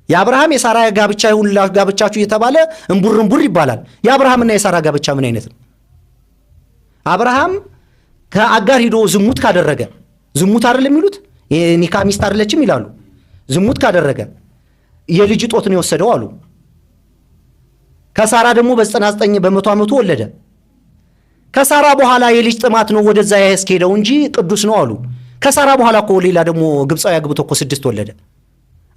የአብርሃም የሳራ ጋብቻ ይሁን ጋብቻችሁ እየተባለ እንቡር ይባላል። የአብርሃምና የሳራ ጋብቻ ምን አይነት ነው? አብርሃም ከአጋር ሄዶ ዝሙት ካደረገ ዝሙት አይደለም የሚሉት የኒካ ሚስት አይደለችም ይላሉ። ዝሙት ካደረገ የልጅ ጦት ነው የወሰደው አሉ። ከሳራ ደግሞ በ99 በመቶ ዓመቱ ወለደ። ከሳራ በኋላ የልጅ ጥማት ነው ወደዛ ያስኬደው እንጂ ቅዱስ ነው አሉ። ከሳራ በኋላ እኮ ሌላ ደግሞ ግብፃዊ አግብቶ እኮ 6 ወለደ።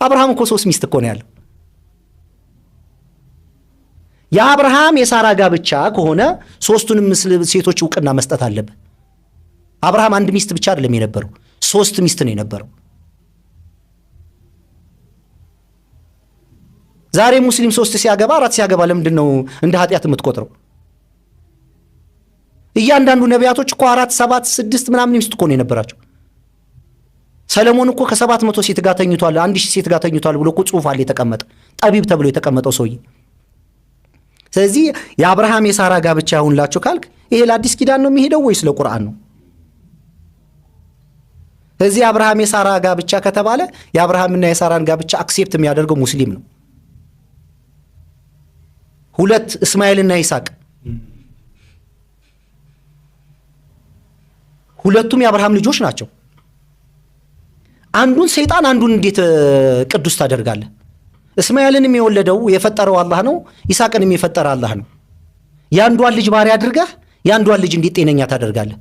አብርሃም እኮ 3 ሚስት እኮ ነው ያለው። የአብርሃም የሳራ ጋብቻ ከሆነ 3ቱንም ሴቶች ዕውቅና መስጠት አለበት። አብርሃም 1 ሚስት ብቻ አይደለም የነበረው 3 ሚስት ነው የነበረው። ዛሬ ሙስሊም 3 ሲያገባ 4 ሲያገባ ለምንድን ነው እንደ ኃጢአት የምትቆጥረው? እያንዳንዱ ነቢያቶች እኮ 4 7 6 ምናምን ሚስት እኮ ነው የነበራቸው። ሰለሞን እኮ ከ700 ሴት ጋር ተኝቷል 1000 ሴት ጋር ተኝቷል ብሎ እኮ ጽሑፍ አለ የተቀመጠ ጠቢብ ተብሎ የተቀመጠው ሰውዬ። ስለዚህ የአብርሃም የሳራ ጋብቻ ይሁንላችሁ ካልክ ይሄ ለአዲስ ኪዳን ነው የሚሄደው ወይስ ለቁርአን ነው? ስለዚህ አብርሃም የሳራ ጋብቻ ከተባለ የአብርሃምና የሳራን ጋብቻ አክሴፕት የሚያደርገው ሙስሊም ነው። 2 እስማኤልና ይስሐቅ ሁለቱም የአብርሃም ልጆች ናቸው። አንዱን ሰይጣን አንዱን እንዴት ቅዱስ ታደርጋለህ? እስማኤልንም የወለደው የፈጠረው አላህ ነው። ይስሐቅንም የፈጠረ አላህ ነው። ያንዷን ልጅ ባሪያ አድርገህ ያንዷን ልጅ እንዴት ጤነኛ ታደርጋለህ?